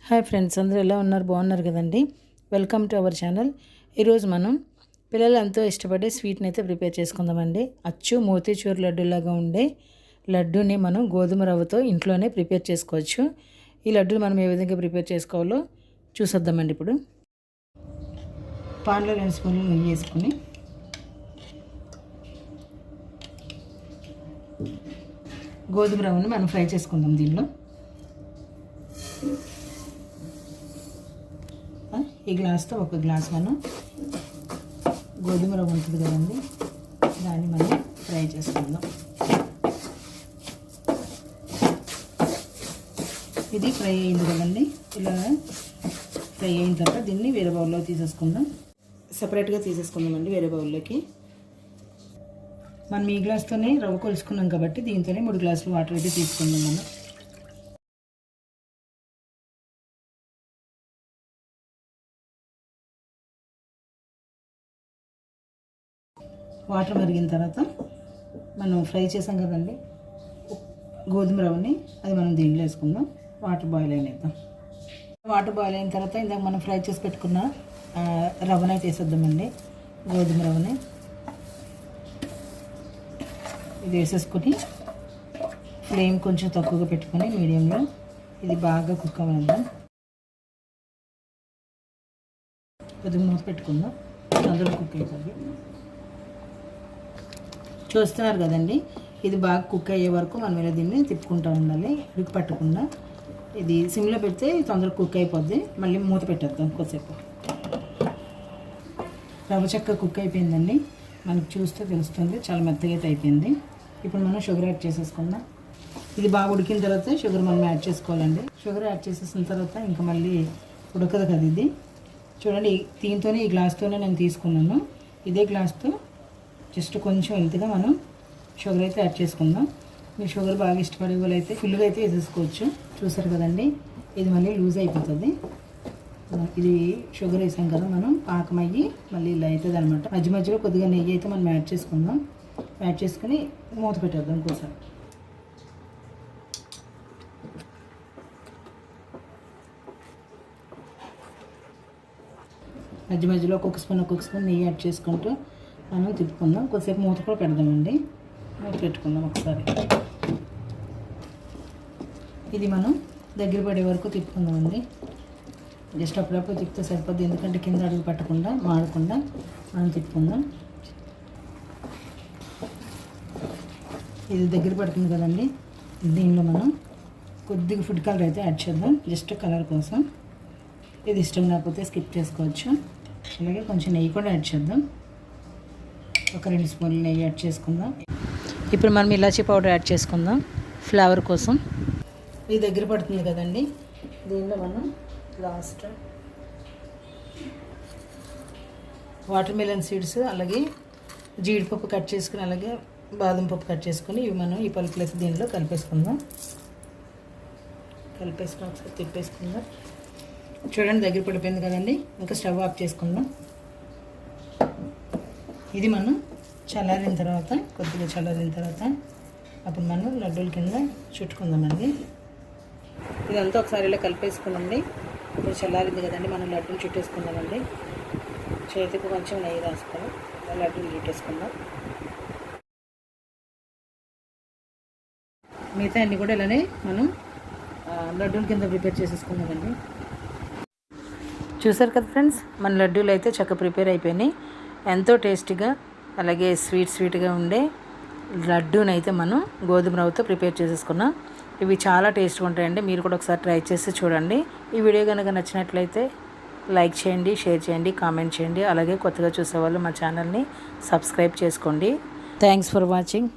Hi friends, అందరూ ఎలా ఉన్నారు? బాగున్నారు కదండి. Welcome to our channel. ఈరోజు మనం పిల్లలు ఎంతో ఇష్టపడే స్వీట్ని అయితే ప్రిపేర్ చేసుకుందామండి. అచ్చు మోతీచూర్ లడ్డూలాగా ఉండే లడ్డూని మనం గోధుమ రవ్వతో ఇంట్లోనే ప్రిపేర్ చేసుకోవచ్చు. ఈ లడ్డూని మనం ఏ విధంగా ప్రిపేర్ చేసుకోవాలో చూసొద్దామండి. ఇప్పుడు పాన్లో 2 స్పూన్లు నెయ్యి వేసుకొని గోధుమ రవ్వని మనం ఫ్రై చేసుకుందాం. దీనిలో ఈ గ్లాస్తో 1 గ్లాస్ మనం గోధుమ రవ్వ ఉంటుంది కదండి, దాన్ని మనం ఫ్రై చేసుకుందాం. ఇది ఫ్రై అయింది కదండి. ఇలా ఫ్రై అయిన తర్వాత దీన్ని వేరే బౌల్లో తీసేసుకుందాం. సపరేట్గా తీసేసుకుందామండి వేరే బౌల్లోకి. మనం ఈ గ్లాస్తోనే రవ్వ కొలుసుకున్నాం కాబట్టి దీంతోనే 3 గ్లాసులు వాటర్ అయితే తీసుకుందాం. మనం వాటర్ మరిగిన తర్వాత మనం ఫ్రై చేసాం కదండి గోధుమ రవ్వని, అది మనం దీంట్లో వేసుకుందాం. వాటర్ బాయిల్ అయినిద్దాం. వాటర్ బాయిల్ అయిన తర్వాత ఇందాక మనం ఫ్రై చేసి పెట్టుకున్న రవ్వని అయితే వేసేద్దామండి. గోధుమ రవ్వని ఇది వేసేసుకొని ఫ్లేమ్ కొంచెం తక్కువగా పెట్టుకొని మీడియంలో ఇది బాగా కుక్ అవ్వనిద్దాం. కొద్దిగా మూత పెట్టుకుందాం, అందులో కుక్ అవుతుంది. చూస్తున్నారు కదండి, ఇది బాగా కుక్ అయ్యే వరకు మనం ఇలా దీన్ని తిప్పుకుంటూ ఉండాలి, ఉడికి పట్టకుండా. ఇది సిమ్లో పెడితే తొందరగా కుక్ అయిపోద్ది. మళ్ళీ మూత పెట్టేద్దాం కొద్దిసేపు. రవ్వ చెక్క కుక్ అయిపోయిందండి, మనకు చూస్తే తెలుస్తుంది. చాలా మెత్తగా అయితే అయిపోయింది. ఇప్పుడు మనం షుగర్ యాడ్ చేసేసుకుందాం. ఇది బాగా ఉడికిన తర్వాత షుగర్ మనం యాడ్ చేసుకోవాలండి. షుగర్ యాడ్ చేసేసిన తర్వాత ఇంకా మళ్ళీ ఉడకదు కదా ఇది. చూడండి, దీంతోనే ఈ గ్లాస్తోనే నేను తీసుకున్నాను. ఇదే గ్లాస్తో జస్ట్ కొంచెం ఎంతగా మనం షుగర్ అయితే యాడ్ చేసుకుందాం. మీరు షుగర్ బాగా ఇష్టపడే వాళ్ళు అయితే ఫుల్గా అయితే వేసేసుకోవచ్చు. చూసారు కదండి, ఇది మళ్ళీ లూజ్ అయిపోతుంది. ఇది షుగర్ వేసాం కదా మనం, పాకం అయ్యి మళ్ళీ ఇలా అవుతుంది అనమాట. మధ్య మధ్యలో కొద్దిగా నెయ్యి అయితే మనం యాడ్ చేసుకుందాం. యాడ్ చేసుకుని మూత పెట్టేద్దాం ఇంకోసారి. మధ్య మధ్యలో ఒక్కొక్క స్పూన్ నెయ్యి యాడ్ చేసుకుంటూ మనం తిప్పుకుందాం. కొద్దిసేపు మూత కూడా పెడదామండి. మూత పెట్టుకుందాం ఒకసారి. ఇది మనం దగ్గర పడే వరకు తిప్పుకుందామండి. జస్ట్ అప్పుడప్పుడు తిప్పితే సరిపోద్ది, ఎందుకంటే కింద అడుగు పట్టకుండా మాడకుండా మనం తిప్పుకుందాం. ఇది దగ్గర పడుతుంది కదండి, దీనిలో మనం కొద్దిగా ఫుడ్ కలర్ అయితే యాడ్ చేద్దాం, జస్ట్ కలర్ కోసం. ఇది ఇష్టం లేకపోతే స్కిప్ చేసుకోవచ్చు. అలాగే కొంచెం నెయ్యి కూడా యాడ్ చేద్దాం. ఒక 2 స్పూన్లు నెయ్యి యాడ్ చేసుకుందాం. ఇప్పుడు మనం ఇలాచీ పౌడర్ యాడ్ చేసుకుందాం ఫ్లేవర్ కోసం. ఇది దగ్గర పడుతుంది కదండి, దీనిలో మనం లాస్ట్ వాటర్ మెలన్ సీడ్స్, అలాగే జీడిపప్పు కట్ చేసుకుని, అలాగే బాదం పప్పు కట్ చేసుకుని ఇవి మనం ఈ పలుకులేసి దీనిలో కలిపేసుకుందాం. కలిపేసుకుని ఒకసారి తిప్పేసుకుందాం. చూడండి, దగ్గర పడిపోయింది కదండి. ఇంకా స్టవ్ ఆఫ్ చేసుకుందాం. ఇది మనం చల్లారిన తర్వాత, కొద్దిగా చల్లారిన తర్వాత అప్పుడు మనం లడ్డూల కింద చుట్టుకుందామండి. ఇదంతా ఒకసారి ఇలా కలిపేసుకున్నాండి. ఇప్పుడు చల్లారింది కదండి, మనం లడ్డూలు చుట్టేసుకుందామండి. చేతికి కొంచెం నెయ్యి రాసుకొని లడ్డూలు చుట్టేసుకుందాం. మిగతా అన్నీ కూడా ఇలానే మనం లడ్డూల కింద ప్రిపేర్ చేసేసుకుందామండి. చూసారు కదా ఫ్రెండ్స్, మన లడ్డూలు అయితే చక్కగా ప్రిపేర్ అయిపోయినాయి. ఎంతో టేస్టీగా అలాగే స్వీట్గా ఉండే లడ్డూని అయితే మనం గోధుమ రవ్వతో ప్రిపేర్ చేసేసుకున్నాం. ఇవి చాలా టేస్ట్గా ఉంటాయండి. మీరు కూడా ఒకసారి ట్రై చేసి చూడండి. ఈ వీడియో కనుక నచ్చినట్లయితే లైక్ చేయండి, షేర్ చేయండి, కామెంట్ చేయండి. అలాగే కొత్తగా చూసేవాళ్ళు మా ఛానల్ని సబ్స్క్రైబ్ చేసుకోండి. Thanks for watching.